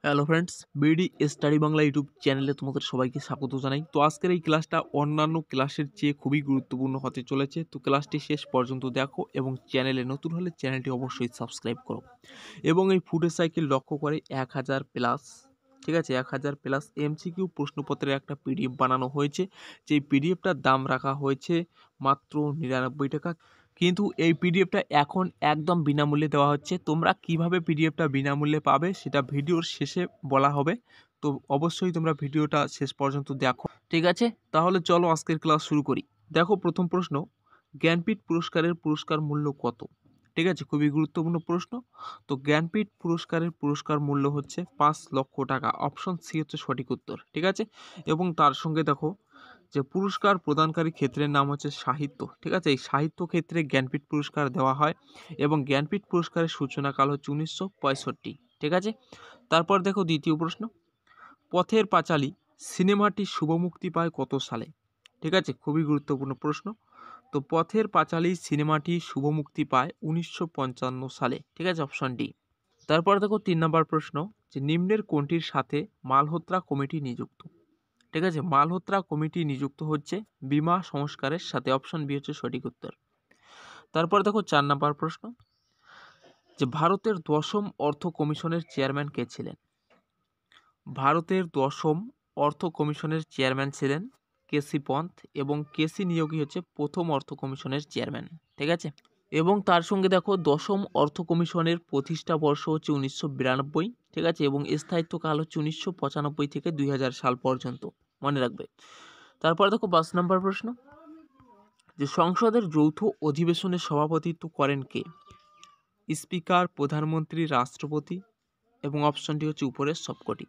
Hello friends, BD study Bangla YouTube চ্যানেলে তোমাদের সবাইকে স্বাগত জানাই। তো আজকের এই ক্লাসটা অন্যান্য ক্লাসের চেয়ে খুবই গুরুত্বপূর্ণ হতে চলেছে। তো ক্লাসটি শেষ পর্যন্ত দেখো এবং চ্যানেলে নতুন হলে চ্যানেলটি অবশ্যই সাবস্ক্রাইব করো। এবং এই ফুটেজ সাইকেল লক্ষ্য করে 1000 প্লাস, ঠিক আছে, 1000 প্লাস এমসিকিউ প্রশ্নপত্রের একটা পিডিএফ বানানো হয়েছে। যেই পিডিএফটার দাম রাখা হয়েছে মাত্র 99 টাকা। কিন্তু এই পিডিএফটা এখন একদম বিনামূল্যে দেওয়া হচ্ছে। তোমরা কিভাবে পিডিএফটা বিনামূল্যে পাবে সেটা ভিডিওর শেষে বলা হবে। তো অবশ্যই তোমরা ভিডিওটা শেষ পর্যন্ত দেখো, ঠিক আছে? তাহলে চলো আজকের ক্লাস শুরু করি। দেখো, প্রথম প্রশ্ন, জ্ঞানপীঠ পুরস্কারের পুরস্কার মূল্য কত? ঠিক আছে, খুবই গুরুত্বপূর্ণ প্রশ্ন। তো জ্ঞানপীঠ পুরস্কারের পুরস্কার মূল্য হচ্ছে 5 লক্ষ টাকা। অপশন সি হচ্ছে সঠিক উত্তর, ঠিক আছে? এবং তার সঙ্গে দেখো যে পুরস্কার প্রদানকারী ক্ষেত্রের নাম হচ্ছে সাহিত্য, ঠিক আছে? এই সাহিত্য ক্ষেত্রে জ্ঞানপীঠ পুরস্কার দেওয়া হয় এবং জ্ঞানপীঠ পুরস্কারের সূচনাকাল হচ্ছে 1965, ঠিক আছে? তারপর দেখো দ্বিতীয় প্রশ্ন, পথের পাঁচালী সিনেমাটি শুভমুক্তি পায় কত সালে? ঠিক আছে, খুবই গুরুত্বপূর্ণ প্রশ্ন। তো পথের পাঁচালী সিনেমাটি শুভমুক্তি পায় 1955 সালে, ঠিক আছে? Option D. তারপর দেখো 3 নম্বর প্রশ্ন, যে নিম্নের কোনটির সাথে মালহোত্রা কমিটি নিযুক্ত? ঠিক আছে, মালহোত্রা কমিটি নিযুক্ত হচ্ছে বীমা সংস্কারের সাথে। অপশন বি হচ্ছে সঠিক উত্তর। তারপর দেখো 4 নম্বর প্রশ্ন, যে ভারতের 10ম অর্থ কমিশনের চেয়ারম্যান কে ছিলেন? ভারতের 10ম অর্থ কমিশনের চেয়ারম্যান ছিলেন কেসি পন্থ এবং কেসি নিয়োগী হচ্ছে প্রথম অর্থ কমিশনের চেয়ারম্যান, ঠিক আছে? এবং তার সঙ্গে দেখো 10ম অর্থ কমিশনের প্রতিষ্ঠা বর্ষ হচ্ছে 1992, ঠিক আছে? এবং স্থায়িত্বকাল হচ্ছে 1995 থেকে 2000 সাল পর্যন্ত, মনে রাখবে। তারপর দেখো 5 নম্বর প্রশ্ন, যে সংসদের যৌথ অধিবেশনে সভাপতিত্ব করেন কে? স্পিকার, প্রধানমন্ত্রী, রাষ্ট্রপতি, এবং অপশনটি হচ্ছে উপরের সবকটি।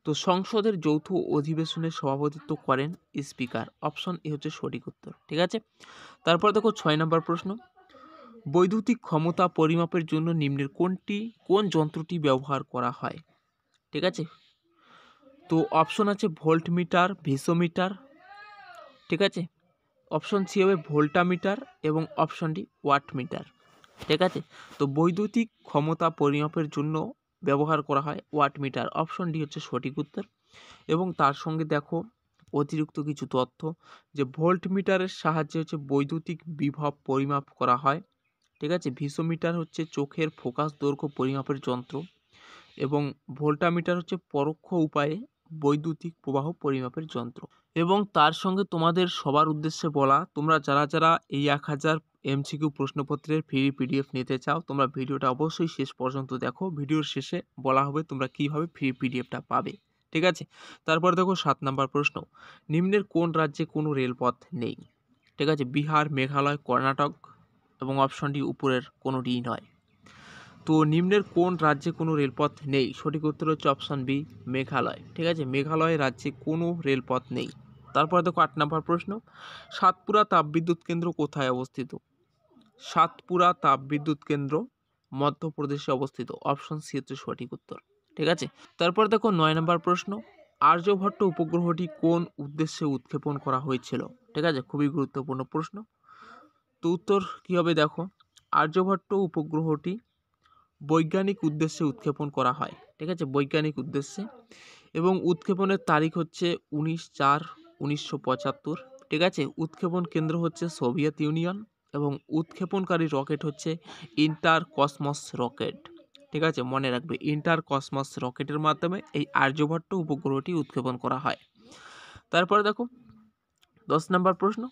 তো সংসদের যৌথ অধিবেশনে সভাপতিত্ব করেন স্পিকার। অপশন এ হচ্ছে সঠিক উত্তর, ঠিক আছে? তারপর দেখো 6 নম্বর প্রশ্ন, বৈদ্যুতিক ক্ষমতা পরিমাপের জন্য নিম্নের কোন যন্ত্রটি ব্যবহার করা হয়? ঠিক আছে, তো অপশন আছে ভোল্টমিটার, ভিসোমিটার, ঠিক আছে? অপশন সি হবে ভোল্টামিটার এবং অপশন ডি ওয়াটমিটার, ঠিক আছে? তো বৈদ্যুতিক ক্ষমতা পরিমাপের জন্য ব্যবহার করা হয় ওয়াটমিটার। অপশন ডি হচ্ছে সঠিক উত্তর। এবং তার সঙ্গে দেখো অতিরিক্ত কিছু তথ্য, যে ভোল্টমিটারের সাহায্যে হচ্ছে বৈদ্যুতিক বিভব পরিমাপ করা হয়, ঠিক আছে? ভিসোমিটার হচ্ছে চোখের ফোকাস দৈর্ঘ্য পরিমাপের যন্ত্র এবং ভোল্টামিটার হচ্ছে পরোক্ষ উপায়ে বৈদ্যুতিক প্রবাহ পরিমাপের যন্ত্র। এবং তার সঙ্গে তোমাদের সবার উদ্দেশ্যে বলা, তোমরা যারা যারা এই 1000 এমসিকিউ প্রশ্নপত্রের ফ্রি পিডিএফ নিতে চাও, তোমরা ভিডিওটা অবশ্যই শেষ পর্যন্ত দেখো। ভিডিওর শেষে বলা হবে তোমরা কীভাবে ফ্রি পিডিএফটা পাবে, ঠিক আছে? তারপর দেখো 7 নম্বর প্রশ্ন, নিম্নের কোন রাজ্যে কোনো রেলপথ নেই? ঠিক আছে, বিহার, মেঘালয়, কর্ণাটক, এবং অপশন ডি উপরের কোনোটিই নয়। তো নিম্নের কোন রাজ্যে কোনো রেলপথ নেই? সঠিক উত্তর হচ্ছে অপশন বি, মেঘালয়, ঠিক আছে? মেঘালয় রাজ্যে কোনো রেলপথ নেই। তারপর দেখো 8 নম্বর প্রশ্ন, সাতপুরা তাপবিদ্যুৎ কেন্দ্র কোথায় অবস্থিত? সাতপুরা তাপবিদ্যুৎ কেন্দ্র মধ্যপ্রদেশে অবস্থিত। অপশন সি হচ্ছে সঠিক উত্তর, ঠিক আছে? তারপর দেখো 9 নম্বর প্রশ্ন, আর্যভট্ট উপগ্রহটি কোন উদ্দেশ্যে উৎক্ষেপণ করা হয়েছিল? ঠিক আছে, খুবই গুরুত্বপূর্ণ প্রশ্ন। তো উত্তর কী হবে দেখো, আর্যভট্ট উপগ্রহটি বৈজ্ঞানিক উদ্দেশ্যে উৎক্ষেপণ করা হয়, ঠিক আছে? বৈজ্ঞানিক উদ্দেশ্যে। এবং উৎক্ষেপণের তারিখ হচ্ছে 19/4/1975, ঠিক আছে? উৎক্ষেপণ কেন্দ্র হচ্ছে সোভিয়েত ইউনিয়ন এবং উৎক্ষেপণকারী রকেট হচ্ছে ইন্টার কসমস রকেট, ঠিক আছে? মনে রাখবে, ইন্টার কসমস রকেটের মাধ্যমে এই আর্যভট্ট উপগ্রহটি উৎক্ষেপণ করা হয়। তারপরে দেখো 10 নম্বর প্রশ্ন,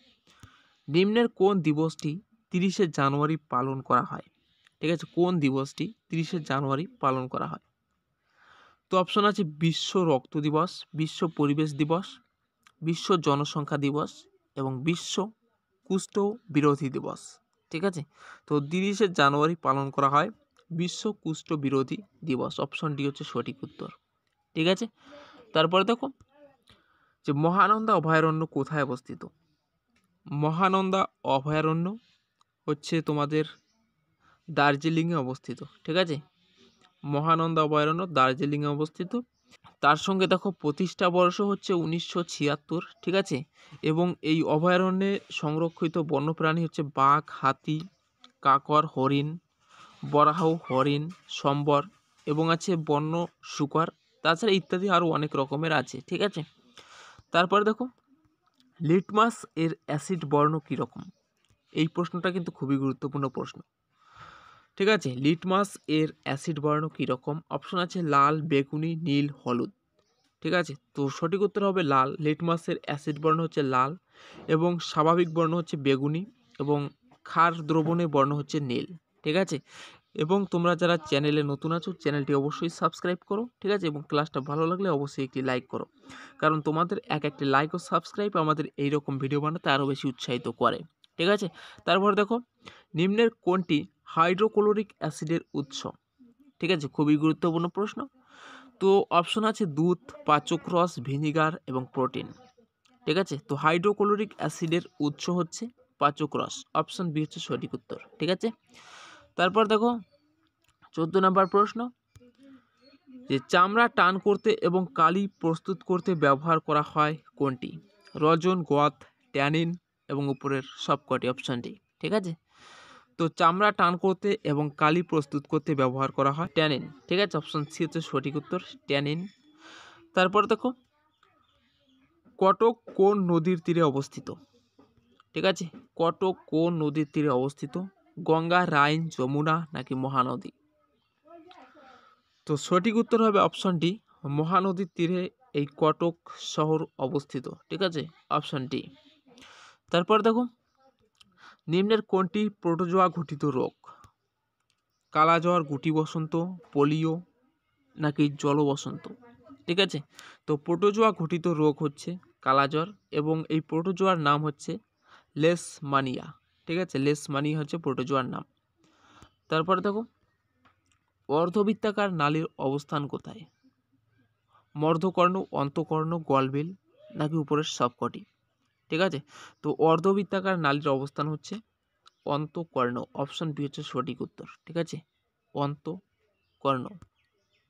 নিম্নের কোন দিবসটি 30শে জানুয়ারি পালন করা হয়? ঠিক আছে, কোন দিবসটি 30শে জানুয়ারি পালন করা হয়? তো অপশন আছে বিশ্ব রক্ত দিবস, বিশ্ব পরিবেশ দিবস, বিশ্ব জনসংখ্যা দিবস এবং বিশ্ব কুষ্ঠ বিরোধী দিবস, ঠিক আছে? তো 30শে জানুয়ারি পালন করা হয় বিশ্ব কুষ্ঠ বিরোধী দিবস। অপশন ডি হচ্ছে সঠিক উত্তর, ঠিক আছে? তারপরে দেখো, যে মহানন্দা অভয়ারণ্য কোথায় অবস্থিত? মহানন্দা অভয়ারণ্য হচ্ছে তোমাদের দার্জিলিংয়ে অবস্থিত, ঠিক আছে? মহানন্দা অভয়ারণ্য দার্জিলিংয়ে অবস্থিত। তার সঙ্গে দেখো প্রতিষ্ঠা বর্ষ হচ্ছে 1976, ঠিক আছে? এবং এই অভয়ারণ্যে সংরক্ষিত বন্যপ্রাণী হচ্ছে বাঘ, হাতি, কাকর, হরিণ, বরাহ হরিণ, সম্বর এবং আছে বন্য শুকর তাছাড়া ইত্যাদি আরও অনেক রকমের আছে, ঠিক আছে। তারপরে দেখো লিটমাস এর অ্যাসিড বর্ণ কীরকম? এই প্রশ্নটা কিন্তু খুবই গুরুত্বপূর্ণ প্রশ্ন, ঠিক আছে। লিটমাস এর অ্যাসিড বর্ণ কীরকম? অপশন আছে লাল, বেগুনি, নীল, হলুদ, ঠিক আছে। তো সঠিক উত্তর হবে লাল। লিটমাসের অ্যাসিড বর্ণ হচ্ছে লাল এবং স্বাভাবিক বর্ণ হচ্ছে বেগুনি এবং ক্ষার দ্রবণের বর্ণ হচ্ছে নীল, ঠিক আছে। এবং তোমরা যারা চ্যানেলে নতুন আছো চ্যানেলটি অবশ্যই সাবস্ক্রাইব করো, ঠিক আছে, এবং ক্লাসটা ভালো লাগলে অবশ্যই একটি লাইক করো, কারণ তোমাদের একটি লাইক ও সাবস্ক্রাইব আমাদের এইরকম ভিডিও বানাতে আরও বেশি উৎসাহিত করে, ঠিক আছে। তারপর দেখো নিম্নের কোনটি হাইড্রোক্লোরিক অ্যাসিডের উৎস? ঠিক আছে, খুবই গুরুত্বপূর্ণ প্রশ্ন। তো অপশন আছে দুধ, পাচক রস, ভিনিগার এবং প্রোটিন, ঠিক আছে। তো হাইড্রোক্লোরিক অ্যাসিডের উৎস হচ্ছে পাচক রস, অপশন বি হচ্ছে সঠিক উত্তর, ঠিক আছে। তারপর দেখো 14 নম্বর প্রশ্ন, যে চামড়া টান করতে এবং কালি প্রস্তুত করতে ব্যবহার করা হয় কোনটি? রজন, গোয়াত, ট্যানিন এবং উপরের সবকটি, অপশন ডি, ঠিক আছে। তো চামড়া টান করতে এবং কালি প্রস্তুত করতে ব্যবহার করা হয় ট্যানিন, ঠিক আছে, অপশন সি হচ্ছে সঠিক উত্তর, ট্যানিন। তারপর দেখো কটক কোন নদীর তীরে অবস্থিত? ঠিক আছে, কটক কোন নদীর তীরে অবস্থিত? গঙ্গা, রাইন, যমুনা নাকি মহানদী? তো সঠিক উত্তর হবে অপশন ডি, মহানদীর তীরে এই কটক শহর অবস্থিত, ঠিক আছে, অপশন ডি। তারপর দেখো নিম্নের কোনটি প্রোটোজোয়া ঘটিত রোগ? কালাজ্বর, গুটি বসন্ত, পোলিও নাকি জলবসন্ত? ঠিক আছে, তো প্রোটোজোয়া ঘটিত রোগ হচ্ছে কালাজ্বর এবং এই প্রোটোজোয়ার নাম হচ্ছে লেশমানিয়া, ঠিক আছে, লেশমানিয়া হচ্ছে প্রোটোজোয়ার নাম। তারপরে দেখো অর্ধবৃত্তাকার নালীর অবস্থান কোথায়? মধ্যকর্ণ, অন্তকর্ণ, গলবিল নাকি উপরের সবকটি? ঠিক আছে, তো অর্ধবৃত্তাকার নালীর অবস্থান হচ্ছে অন্তকর্ণ, অপশন বি হচ্ছে সঠিক উত্তর, ঠিক আছে, অন্তকর্ণ।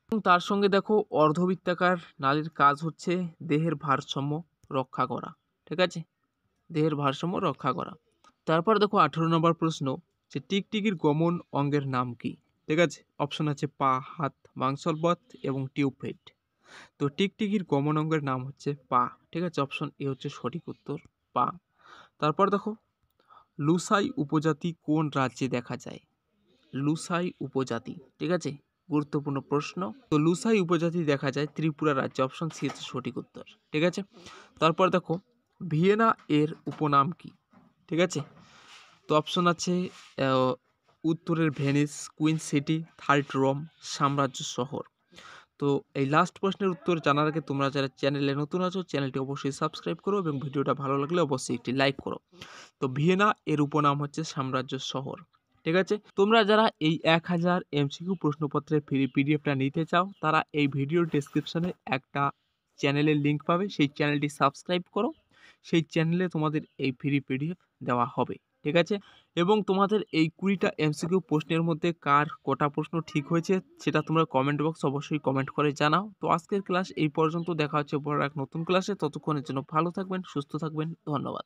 এবং তার সঙ্গে দেখো অর্ধবৃত্তাকার নালীর কাজ হচ্ছে দেহের ভারসাম্য রক্ষা করা, ঠিক আছে, দেহের ভারসাম্য রক্ষা করা। তারপর দেখো 18 নম্বর প্রশ্ন, যে টিকটিকির গমন অঙ্গের নাম কি? ঠিক আছে, অপশন আছে পা, হাত, মাংসলপথ এবং টিউবফিট। তো টিকটিকির গমন অঙ্গের নাম হচ্ছে পা, ঠিক আছে, অপশন এ হচ্ছে সঠিক উত্তর, পা। তারপর দেখো লুসাই উপজাতি কোন রাজ্যে দেখা যায়? লুসাই উপজাতি, ঠিক আছে, গুরুত্বপূর্ণ প্রশ্ন। তো লুসাই উপজাতি দেখা যায় ত্রিপুরা রাজ্যে, অপশন সি হচ্ছে সঠিক উত্তর, ঠিক আছে। তারপর দেখো ভিয়েনা এর উপনাম কি? ঠিক আছে, তো অপশন আছে উত্তরের Venice, queen city, third Rome, সাম্রাজ্য শহর। তো এই লাস্ট প্রশ্নের উত্তর জানার আগে তোমরা যারা চ্যানেলে নতুন আছো চ্যানেলটি অবশ্যই সাবস্ক্রাইব করো এবং ভিডিওটা ভালো লাগলে অবশ্যই একটি লাইক করো। তো ভিয়েনা এর উপনাম হচ্ছে সাম্রাজ্য শহর, ঠিক আছে। তোমরা যারা এই 1000 এমসিকিউ প্রশ্নপত্রের ফ্রি পিডিএফটা নিতে চাও তারা এই ভিডিওর ডেসক্রিপশনে একটা চ্যানেলের লিঙ্ক পাবে, সেই চ্যানেলটি সাবস্ক্রাইব করো, সেই চ্যানেলে তোমাদের এই ফ্রি পিডিএফ দেওয়া হবে, ঠিক আছে। এবং তোমাদের এই 20টা এমসিকিউ প্রশ্নের মধ্যে কার কটা প্রশ্ন ঠিক হয়েছে সেটা তোমরা কমেন্ট বক্স অবশ্যই কমেন্ট করে জানাও। তো আজকের ক্লাস এই পর্যন্ত, দেখা হচ্ছে পরে এক নতুন ক্লাসে, ততক্ষণের জন্য ভালো থাকবেন, সুস্থ থাকবেন, ধন্যবাদ।